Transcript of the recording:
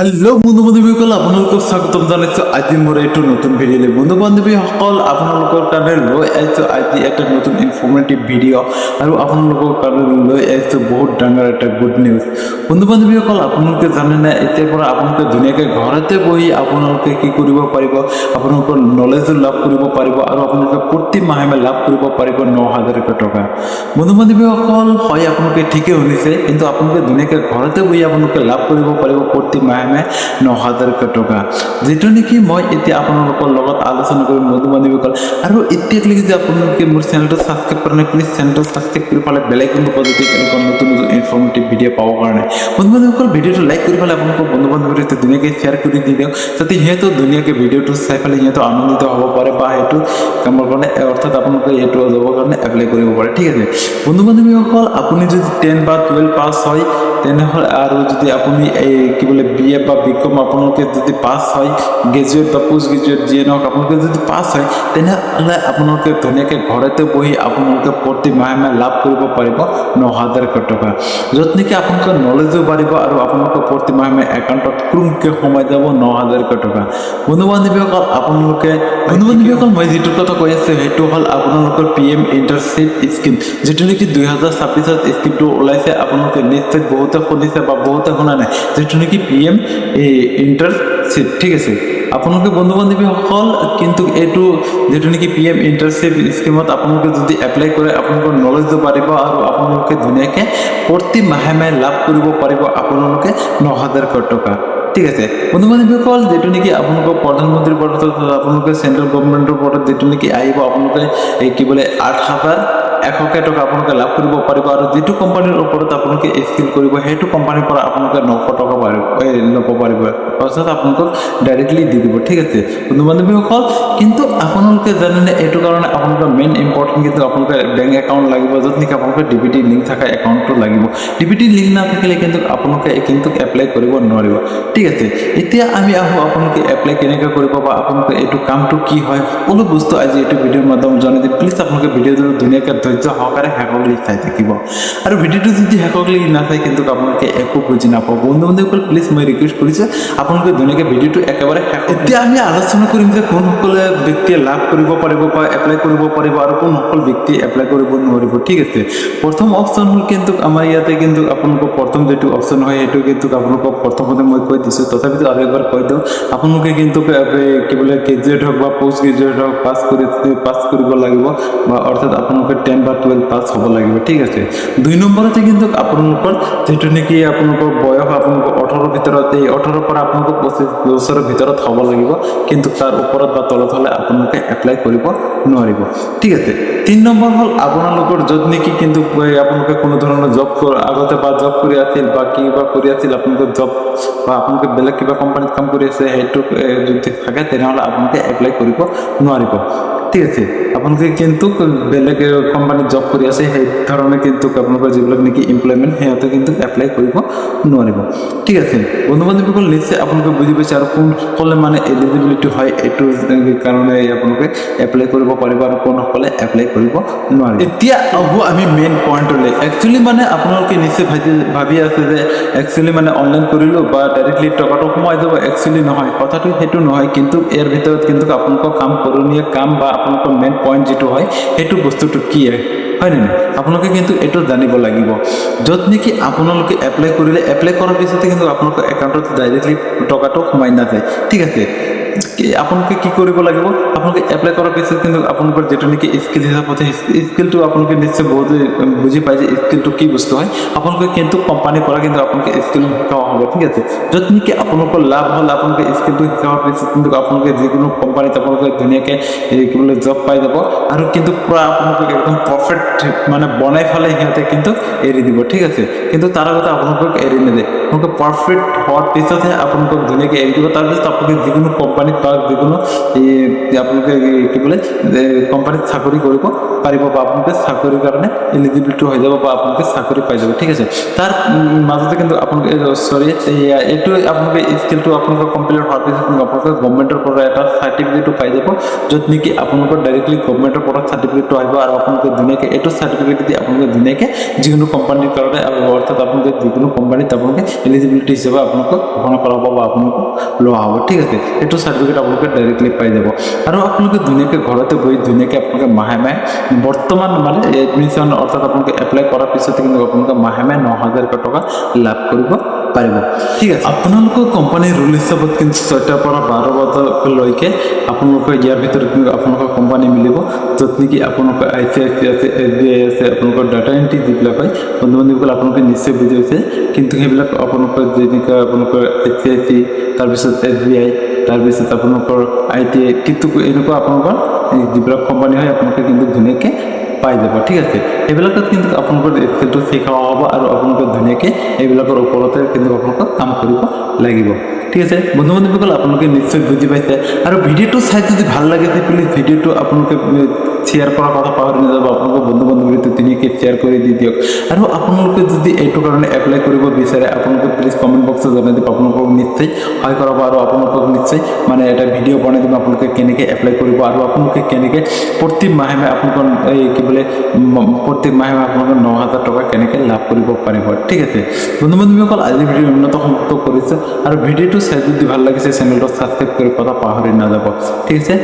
Hello' বন্ধু বান্ধৱীসকল, আপোনালোকক স্বাগতম জনাইছোঁ আজি মোৰ এইটো নতুন ভিডিঅ'লৈ। বন্ধু বান্ধৱীসকল, আপোনালোকৰ কাৰণে লৈ আহিছোঁ আজি এটা নতুন ইনফৰ্মেটিভ ভিডিঅ' আৰু আপোনালোকৰ কাৰণে লৈ আহিছোঁ বহুত ডাঙৰ এটা গুড নিউজ। বন্ধু বান্ধৱীসকল, আপোনালোকে জানেনে এতিয়াৰ পৰা আপোনালোকে ধুনীয়াকৈ ঘৰতে বহি আপোনালোকে কি কৰিব পাৰিব, আপোনালোকৰ নলেজো লাভ কৰিব পাৰিব আৰু আপোনালোকে প্ৰতি মাহে লাভ কৰিব পাৰিব 9,000 টকা। বন্ধু বান্ধৱীসকল, হয় আপোনালোকে ঠিকেই শুনিছে, কিন্তু আপোনালোকে ধুনীয়াকৈ ঘৰতে বহি আপোনালোকে লাভ কৰিব পাৰিব প্ৰতি মাহে 9,000 টকা, যিটো নেকি মই এতিয়া আপোনালোকৰ লগত আলোচনা কৰিম বন্ধু বান্ধৱীসকল। আৰু এতিয়ালৈকে যদি আপোনালোকে মোৰ চেনেলটো ছাবস্ক্ৰাইব কৰা নাই, প্লিজ চেনেলটো ছাবস্ক্ৰাইব কৰি পেলাই বেল আইকনটো বজাই এনেকুৱা নতুন নতুন ইনফৰ্মেটিভ ভিডিঅ' পাবৰ কাৰণে। বন্ধু বান্ধৱীসকল, ভিডিঅ'টো লাইক কৰি পেলাই আপোনালোকৰ বন্ধু বান্ধৱীৰ সৈতে ধুনীয়াকৈ শ্বেয়াৰ কৰি দি দিয়ক, যাতে সিহঁতেও ধুনীয়াকৈ ভিডিঅ'টো চাই পেলাই সিহঁতেও আনন্দিত হ'ব পাৰে বা সেইটো কামৰ কাৰণে অৰ্থাৎ আপোনালোকে এইটো জবৰ কাৰণে এপ্লাই কৰিব পাৰে। ঠিক আছে বন্ধু বান্ধৱীসকল, আপুনি যদি 10 বা 12 পাছ হয় তেনেহ'লে আৰু যদি আপুনি এই কি বোলে BA বা BCom আপোনালোকে যদি পাছ হয়, গ্ৰেজুৱেট বা পোষ্ট গ্ৰেজুৱেট যিয়ে নহওক আপোনালোকে যদি পাছ হয় তেনেহ'লে আপোনালোকে ধুনীয়াকৈ ঘৰতে বহি আপোনালোকে প্ৰতি মাহে লাভ কৰিব পাৰিব 9,000 টকা, য'ত নেকি আপোনালোকৰ নলেজো বাঢ়িব আৰু আপোনালোকৰ প্ৰতি মাহে একাউণ্টত ক্ৰুমকৈ সোমাই যাব 9,000 টকা। বন্ধু বান্ধৱীসকল, মই যিটো কথা কৈ আছোঁ সেইটো হ'ল আপোনালোকৰ PM ইণ্টাৰ্ণশ্বিপ স্কিম, যিটো নেকি 2026 স্কিমটো ওলাইছে। আপোনালোকে নিশ্চয় বহুতে শুনিছে বা বহুতে শুনা নাই, যিটো নেকি PM ইণ্টাৰ্ণশ্বিপ। ঠিক আছে আপোনালোকে বন্ধু বান্ধৱীসকল, কিন্তু এইটো যিটো নেকি PM ইণ্টাৰ্ণশ্বিপ স্কিমত আপোনালোকে যদি এপ্লাই কৰে আপোনালোকৰ নলেজো বাঢ়িব আৰু আপোনালোকে ধুনীয়াকৈ প্ৰতি মাহে লাভ কৰিব পাৰিব আপোনালোকে 9,000 টকা। ঠিক আছে বন্ধু বান্ধৱীসকল, যিটো নেকি আপোনালোকৰ প্ৰধানমন্ত্ৰীৰ পৰা আপোনালোকে চেন্ট্ৰেল গভৰ্ণমেণ্টৰ পৰা যিটো নেকি আহিব আপোনালোকে এই কি বোলে 8,100 টকা আপোনালোকে লাভ কৰিব পাৰিব। আৰু যিটো কোম্পানীৰ ওপৰত আপোনালোকে স্কিল কৰিব সেইটো কোম্পানীৰ পৰা আপোনালোকে 900 টকা ল'ব পাৰিব, অৰ্থাৎ আপোনালোকক ডাইৰেক্টলি দি দিব। ঠিক আছে বন্ধু বান্ধৱীসকল, কিন্তু আপোনালোকে জানেনে এইটো কাৰণে আপোনালোকৰ মেইন ইম্পৰ্টেণ্ট কিন্তু আপোনালোকে বেংক একাউণ্ট লাগিব, য'ত নেকি আপোনালোকে DBT লিংক থকা একাউণ্টটো লাগিব। DBT লিংক নাথাকিলে কিন্তু আপোনালোকে এপ্লাই কৰিব নোৱাৰিব। ঠিক আছে, এতিয়া আমি আহোঁ আপোনালোকে এপ্লাই কেনেকৈ কৰিব বা আপোনালোকে এইটো কামটো কি হয় সকলো বস্তু আজি এইটো ভিডিঅ'ৰ মাধ্যমত জনাই দিম। প্লিজ আপোনালোকে ভিডিঅ'টো ধুনীয়াকৈ ধৈৰ্য সহকাৰে শেষলৈ চাই থাকিব, আৰু ভিডিঅ'টো যদি শেষলৈ নাচায় কিন্তু আপোনালোকে একো বুজি নাপাব। বন্ধু বান্ধৱীসকল, প্লিজ মই ৰিকুৱেষ্ট কৰিছোঁ আপোনালোকে ধুনীয়াকৈ ভিডিঅ'টো একেবাৰে শেষ। এতিয়া আমি আলোচনা কৰিম যে কোনসকলে ব্যক্তিয়ে লাভ কৰিব পাৰিব বা এপ্লাই কৰিব পাৰিব আৰু কোনসকল ব্যক্তিয়ে এপ্লাই কৰিব নোৱাৰিব। ঠিক আছে, প্ৰথম অপশ্যন হ'ল কিন্তু আমাৰ ইয়াতে কিন্তু আপোনালোকৰ প্ৰথম যিটো অপশ্যন হয় সেইটো কিন্তু আপোনালোকক প্ৰথমতে মই কৈ দিছোঁ, তথাপিতো আৰু একবাৰ কৈ দিওঁ আপোনালোকে কিন্তু কি বোলে গ্ৰেজুৱেট হওক বা পোষ্ট গ্ৰেজুৱেট হওক পাছ কৰিব লাগিব, বা অৰ্থাৎ আপোনালোকে 10 বা 12 পাছ হ'ব লাগিব। ঠিক আছে, 2 নম্বৰতে কিন্তু আপোনালোকৰ যিটো নেকি আপোনালোকৰ বয়স আপোনালোকৰ 18 ভিতৰত, এই 18 পৰা আপোনালোকৰ 25 বছৰৰ ভিতৰত হ'ব লাগিব, কিন্তু তাৰ ওপৰত বা তলত হ'লে আপোনালোকে এপ্লাই কৰিব নোৱাৰিব। ঠিক আছে, 3 নম্বৰ হ'ল আপোনালোকৰ য'ত নেকি কিন্তু আপোনালোকে কোনো ধৰণৰ জব আগতে বা জব কৰি আছিল বা কিবা কৰি আছিল আপোনালোকৰ জব, বা আপোনালোকে বেলেগ কিবা কোম্পানীত কাম কৰি আছে সেইটো যদি থাকে তেনেহ'লে আপোনালোকে এপ্লাই কৰিব নোৱাৰিব। ঠিক আছে, আপোনালোকে কিন্তু বেলেগ কোম্পানীত জব কৰি আছে সেই ধৰণে কিন্তু আপোনালোকৰ যিবিলাক নেকি এমপ্লয়মেণ্ট সিহঁতে কিন্তু এপ্লাই কৰিব নোৱাৰিব। ঠিক আছে বন্ধু বান্ধৱীসকল, নিশ্চয় আপোনালোকে বুজি পাইছে আৰু কোনসকলে মানে এলিজিবিলিটি হয় এইটো কাৰণে আপোনালোকে এপ্লাই কৰিব পাৰিব আৰু কোনসকলে এপ্লাই কৰিব নোৱাৰিব। এতিয়া আহোঁ আমি মেইন পইণ্টলৈ। একচুৱেলি মানে আপোনালোকে নিশ্চয় ভাবি আছে যে একচুৱেলি মানে অনলাইন কৰিলোঁ বা ডাইৰেক্টলি টকাটো সোমাই যাব। একচুৱেলি নহয়, কথাটো সেইটো নহয়, কিন্তু ইয়াৰ ভিতৰত কিন্তু আপোনালোকৰ কৰোণীয় কাম বা আপোনালোকৰ মেইন পইণ্ট যিটো হয় সেইটো বস্তুটো কি হয় নে? আপোনালোকে কিন্তু এইটো জানিব লাগিব, য'ত নেকি আপোনালোকে এপ্লাই কৰিলে এপ্লাই কৰাৰ পিছতে কিন্তু আপোনালোকৰ একাউণ্টত ডাইৰেক্টলি টকাটো সোমাই নাযায়। ঠিক আছে, আপোনালোকে কি কৰিব লাগিব, আপোনালোকে এপ্লাই কৰাৰ পিছত কিন্তু আপোনালোকৰ যিটো নেকি স্কিল হিচাপত স্কিলটো আপোনালোকে নিশ্চয় বহুতে বুজি পায় যে স্কিলটো কি বস্তু হয়। আপোনালোকে কিন্তু কোম্পানীৰ পৰা কিন্তু আপোনালোকে স্কিল শিকোৱা হ'ব। ঠিক আছে, য'ত নেকি আপোনালোকৰ লাভ হ'ল আপোনালোকে স্কিলটো শিকোৱাৰ পিছত কিন্তু আপোনালোকে যিকোনো কোম্পানীত আপোনালোকে ধুনীয়াকৈ কি বোলে জব পাই যাব, আৰু কিন্তু পূৰা আপোনালোকক একদম পাৰফেক্ট মানে বনাই পেলাই সিহঁতে কিন্তু এৰি দিব। ঠিক আছে, কিন্তু তাৰ আগতে আপোনালোকক এৰি নিদিয়ে, আপোনালোকে পাৰফেক্ট হোৱাৰ পিছতহে আপোনালোকক ধুনীয়াকৈ এৰি দিব। তাৰপিছত আপোনালোকে যিকোনো কোম্পানী কোম্পানীত বা যিকোনো আপোনালোকে কি বোলে কোম্পানীত চাকৰি কৰিব পাৰিব বা আপোনালোকে চাকৰিৰ কাৰণে এলিজিবিলিটি হৈ যাব বা আপোনালোকে চাকৰি পাই যাব, ঠিক আছে। তাৰ মাজতে কিন্তু আপোনালোকে এইটো আপোনালোকে স্কিলটো আপোনালোকৰ কমপ্লিট হোৱাৰ পিছত কিন্তু আপোনালোকে গভৰ্ণমেণ্টৰ পৰা এটা চাৰ্টিফিকেটো পাই যাব, য'ত নেকি আপোনালোকৰ ডাইৰেক্টলি গভৰ্ণমেণ্টৰ পৰা চাৰ্টিফিকেটটো আহিব আৰু আপোনালোকে ধুনীয়াকৈ এইটো চাৰ্টিফিকেট দি আপোনালোকে ধুনীয়াকৈ যিকোনো কোম্পানীৰ কাৰণে অৰ্থাৎ আপোনালোকে যিকোনো কোম্পানীত আপোনালোকে এলিজিবিলিটি হিচাপে আপোনালোকক ঘোষণা কৰা হ'ব বা আপোনালোকক লোৱা হ'ব, ঠিক আছে। এইটো চাৰ্টিফিকেট আপোনালোকে ডাইৰেক্টলি পাই যাব আৰু আপোনালোকে ধুনীয়াকৈ ঘৰতে বহি ধুনীয়াকৈ আপোনালোকে মাহে মাহে বৰ্তমান মানে এডমিশ্যন অৰ্থাৎ আপোনালোকে এপ্লাই কৰাৰ পিছতে কিন্তু আপোনালোকে মাহে মাহে 9,000 টকা লাভ কৰিব পাৰিব, ঠিক আছে। আপোনালোকৰ কোম্পানীৰ ৰুল হিচাপত কিন্তু 6টাৰ পৰা 12 বজালৈকে আপোনালোকৰ ইয়াৰ ভিতৰত কিন্তু আপোনালোকৰ কোম্পানী মিলিব, য'ত নেকি আপোনালোকৰ ICICI আছে, SBI আছে, আপোনালোকৰ ডাটা এণ্ট্ৰি যিবিলাক হয় বন্ধু বান্ধৱীসকল আপোনালোকে নিশ্চয় বুজি পাইছে। কিন্তু সেইবিলাক আপোনালোকৰ যেনেকৈ আপোনালোকৰ ICICI তাৰপিছত SBI তাৰপিছত আপোনালোকৰ ITI কিন্তু এনেকুৱা আপোনালোকৰ যিবিলাক কোম্পানী হয় আপোনালোকে কিন্তু ধুনীয়াকৈ পাই যাব, ঠিক আছে। এইবিলাকত কিন্তু আপোনালোকৰ স্কিলটো শিকোৱা হ'ব আৰু আপোনালোকে ধুনীয়াকৈ এইবিলাকৰ ওপৰতে কিন্তু আপোনালোকক কাম কৰিব লাগিব, ঠিক আছে। বন্ধু বান্ধৱীসকল আপোনালোকে নিশ্চয় বুজি পাইছে আৰু ভিডিঅ'টো চাই যদি ভাল লাগে প্লিজ ভিডিঅ'টো আপোনালোকে শ্বেয়াৰ কৰাৰ কথা পাহৰি নাযাব, আপোনালোকৰ বন্ধু বান্ধৱীটো ধুনীয়াকৈ শ্বেয়াৰ কৰি দি দিয়ক আৰু আপোনালোকে যদি এইটো কাৰণে এপ্লাই কৰিব বিচাৰে আপোনালোকে প্লিজ কমেণ্ট বক্সত জনাই দিব, আপোনালোকক নিশ্চয় সহায় কৰাব আৰু আপোনালোকক নিশ্চয় মানে এটা ভিডিঅ' বনাই দিব আপোনালোকে কেনেকৈ এপ্লাই কৰিব আৰু আপোনালোকে কেনেকৈ প্ৰতি মাহে মাহে আপোনালোকৰ কি বোলে প্ৰত্যেক মাহে মাহে আপোনালোকে 9,000 টকা কেনেকৈ লাভ কৰিব পাৰিব, ঠিক আছে। বন্ধু বান্ধৱীসকল আজি ভিডিঅ' উন্নত সমাপ্ত কৰিছে আৰু ভিডিঅ'টো চাই যদি ভাল লাগিছে চেনেলটো ছাবস্ক্ৰাইব কৰি কথা পাহৰি নাযাব, ঠিক আছে।